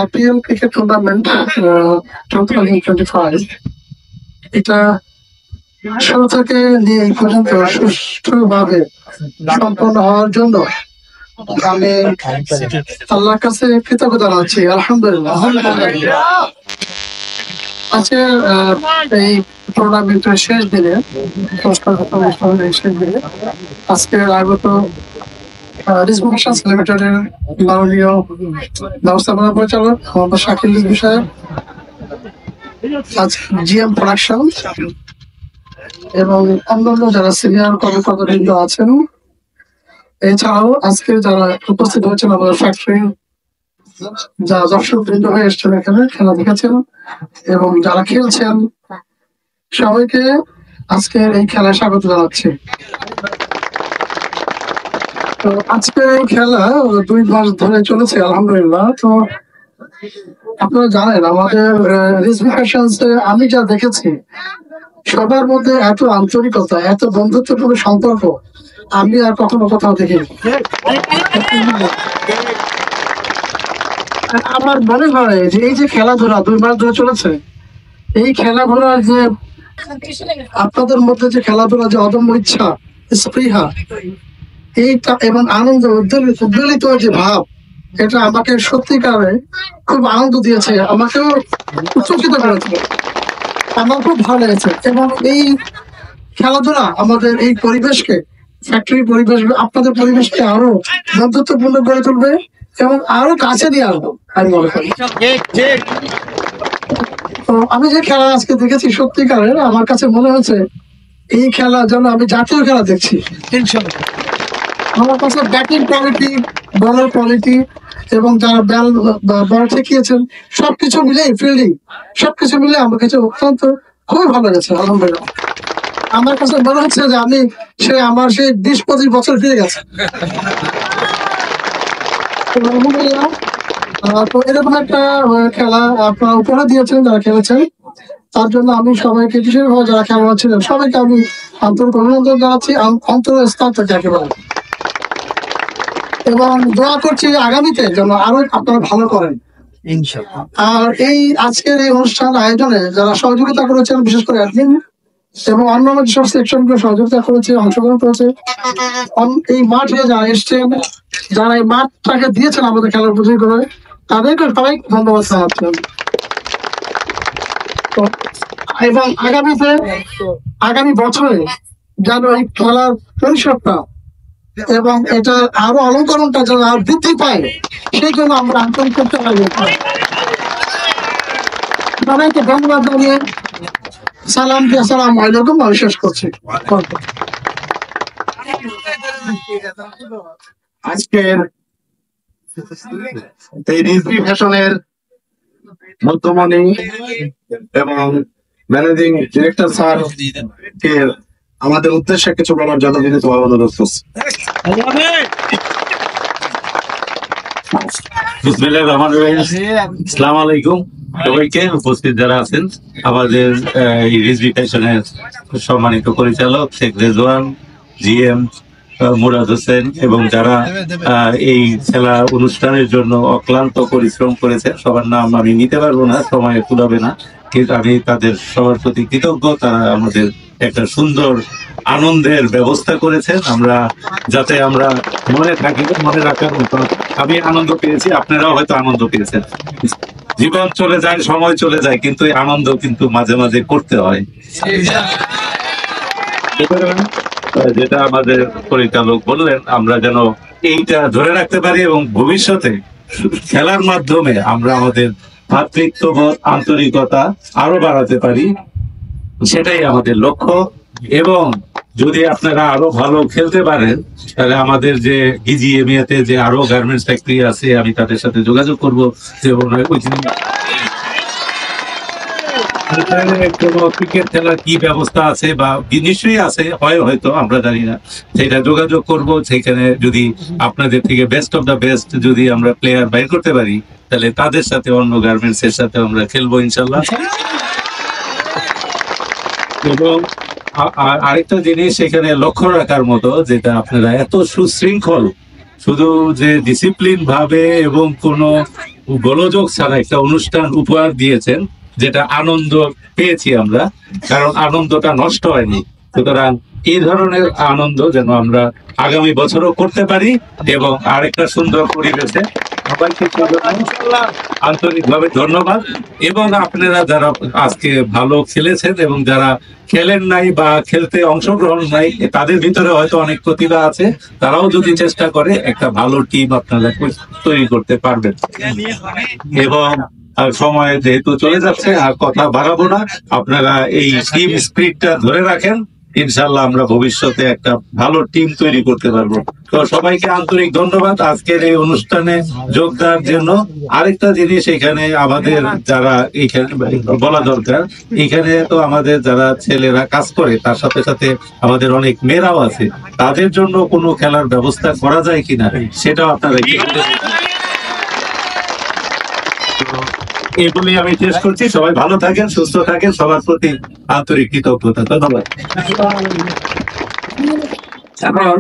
IPL cricket tournament 2025 এটা শুরু থেকে নিয়ে এই পর্যন্ত সুষ্ঠুভাবে সম্পন্ন হওয়ার জন্য আমি আল্লাহর কাছে কৃতজ্ঞতা জানাচ্ছি। আলহামদুলিল্লাহ। আজকে এই টুর্নামেন্টের শেষ দিনে আজকের আগত লিমিটেডের মাননীয় ব্যবস্থাপনা পরিচালক মোহাম্মদ শাকিল বিষয়ে জিএম প্রোডাকশন এবং অন্যান্য যারা সিনিয়র কর্মকর্তাবৃন্দ আছেন, এছাড়াও আজকে যারা উপস্থিত হয়েছেন আমাদের ফ্যাক্টরি যা দর্শক বৃন্দ হয়ে এসছেন এখানে খেলা দেখেছেন এবং যারা খেলছেন সবাইকে আজকের এই খেলায় স্বাগত জানাচ্ছি। তো আজকের এই খেলা 2 মাস ধরে চলেছে আলহামদুলিল্লাহ। তো আপনারা জানেন আমাদের রিজভি ফ্যাশনসে আমি যা দেখেছি সবার মধ্যে এত আন্তরিকতা, এত বন্ধুত্বপূর্ণ সম্পর্ক আমি আর কখনো কোথাও দেখিনি। আমার মনে হয় যে এই যে খেলাধুলা 2 মাস ধরে চলেছে, এই খেলাধুলার যে আপনাদের মধ্যে যে খেলাধুলা যে অদম্য ইচ্ছা, স্পৃহা, এইটা এবং আনন্দ উদ্বেলিত যে ভাব, এটা আমাকে সত্যিকারে খুব আনন্দ দিয়েছে, আমাকেও উচ্চকিত করেছে, আমার খুব ভালো লেগেছে। এবং এই খেলাধুলা আমাদের এই পরিবেশকে, ফ্যাক্টরি পরিবেশ, আপনাদের পরিবেশকে আরো বন্ধুত্বপূর্ণ করে তুলবে এবং আরো কাছে নিয়ে আসবো আমি মনে করি। তো আমি যে খেলা আজকে দেখেছি সত্যিকারের আমার কাছে মনে হচ্ছে এই খেলা যেন আমি জাতীয় খেলা দেখছি। আমার কাছে ব্যাটিং কোয়ালিটি, বলার কোয়ালিটি এবং যারা বল ঠেকিয়েছেন সবকিছু মিলে, ফিল্ডিং সবকিছু মিলে আমার কাছে অত্যন্ত খুবই ভালো লেগেছে আলহামদুলিল্লাহ। আমার কাছে মনে হচ্ছে যে আমি আমার সেই 20-25 বছর ফিরে গেছে। তো এরকম একটা খেলা আপনারা উপহার দিয়েছেন যারা খেলেছেন, তার জন্য আমি সবাইকে, বিশেষভাবে যারা খেলোয়াড় ছিলেন সবাইকে আমি আন্তরিক অভিনন্দন জানাচ্ছি অন্তরের স্তর থেকে একেবারে। এবং দোয়া করছি আগামীতে যেন আরো আপনারা ভালো করেন ইনশাআল্লাহ। আর এই আজকের এই অনুষ্ঠান আয়োজনে যারা সহযোগিতা করেছেন, বিশেষ করে অ্যাডমিন এবং অন্যান্য যেসব সেকশনগুলো সহযোগিতা করেছে, অংশগ্রহণ করেছে, এই মাঠে যারা এসছেন, যারা এই মাঠটাকে দিয়েছেন আমাদের খেলার উপযোগী করে, তাদেরকে সবাই ধন্যবাদ জানাচ্ছেন। এবং আগামী বছরে যেন এই খেলার পরিসরটা এবং এটা আরো অলঙ্করণটা যেন আরো বৃদ্ধি পায়, সেই জন্য আমরা আন্তরিক করতে পারি। সবাইকে ধন্যবাদ জানিয়ে সালাম দিয়ে আসসালামু আলাইকুম আমি শেষ করছি। আজকের এই রিজভি ফ্যাশনের মধ্যমণি এবং ম্যানেজিং ডিরেক্টর স্যার কে আমাদের উদ্দেশ্যে কিছু বলার জন্য বিনীত অনুরোধ করছি। আসসালামু আলাইকুম সবাইকে, উপস্থিত যারা আছেন, আমাদের এই রিজভি ফ্যাশনের সম্মানিত পরিচালক শেখ রেজওয়ান, জিএম মুরাদ হোসেন এবং যারা এই খেলা অনুষ্ঠানের জন্য অক্লান্ত পরিশ্রম করেছে, সবার নাম আমি নিতে পারবো না, সময় কুলাবে না, কিন্তু আমি তাদের সবার প্রতি কৃতজ্ঞ। তারা আমাদের একটা সুন্দর আনন্দের ব্যবস্থা করেছেন, আমরা যাতে আমরা মনে থাকি, মনে রাখার মতো আমি আনন্দ পেয়েছি, আপনারাও হয়তো আনন্দ পেয়েছেন। জীবন চলে যায়, সময় চলে যায়, কিন্তু এই আনন্দ কিন্তু মাঝে মাঝে করতে হয়। যেটা আমাদের পরিচালক বললেন, আমরা যেন এইটা ধরে রাখতে পারি এবং ভবিষ্যতে খেলার মাধ্যমে আমরা আমাদের ভ্রাতৃত্ববোধ, আন্তরিকতা আরো বাড়াতে পারি, সেটাই আমাদের লক্ষ্য। এবং যদি আপনারা আরো ভালো খেলতে পারেন তাহলে আমাদের যে ইজিএমইতে যে আরো গার্মেন্টস ফ্যাক্টরি আছে, আমি তাদের সাথে যোগাযোগ করবো যে কোনো ক্রিকেট খেলার কি ব্যবস্থা আছে বা নিশ্চয়ই আছে, হয়তো আমরা জানি না, সেটা যোগাযোগ করব। সেখানে যদি আপনাদের থেকে বেস্ট অফ দ্য বেস্ট যদি আমরা প্লেয়ার বাইর করতে পারি, তাহলে তাদের সাথে অন্য গার্মেন্টস এর সাথে আমরা খেলবো ইনশাল্লাহ। এবং আরেকটা জিনিস এখানে লক্ষ্য রাখার মতো, যেটা আপনারা এত সুশৃঙ্খল, শুধু যে ডিসিপ্লিন ভাবে এবং কোনো গোলযোগ ছাড়া একটা অনুষ্ঠান উপহার দিয়েছেন, যেটা আনন্দ পেয়েছি আমরা, কারণ আনন্দটা নষ্ট হয়নি। সুতরাং এই ধরনের আনন্দ যেন আমরা আগামী বছরও করতে পারি এবং আরেকটা সুন্দর পরিবেশে সবাইকে আন্তরিকভাবে ধন্যবাদ। এবং আপনারা যারা আজকে ভালো খেলেছেন এবং যারা খেলেন নাই বা খেলতে অংশগ্রহণ নাই, তাদের ভিতরে হয়তো অনেক প্রতিভা আছে, তারাও যদি চেষ্টা করে একটা ভালো টিম আপনারা তৈরি করতে পারবেন। এবং আর সময় যেহেতু চলে যাচ্ছে, আর কথা বাড়াবো না, আপনারা এই টিম স্পিরিটটা ধরে রাখেন, ইনশাল্লাহ আমরা ভবিষ্যতে একটা ভালো টিম তৈরি করতে পারবো। তো সবাইকে আন্তরিক ধন্যবাদ আজকের এই অনুষ্ঠানে যোগ দেওয়ার জন্য। আরেকটা জিনিস এখানে আমাদের যারা এখানে বলা দরকার, এখানে তো আমাদের যারা ছেলেরা কাজ করে তার সাথে সাথে আমাদের অনেক মেয়েরাও আছে, তাদের জন্য কোনো খেলার ব্যবস্থা করা যায় কিনা সেটাও আপনারা এই বলেই আমি শেষ করছি। সবাই ভালো থাকেন, সুস্থ থাকেন, সবার প্রতি আন্তরিক কৃতজ্ঞতা। ধন্যবাদ। এখন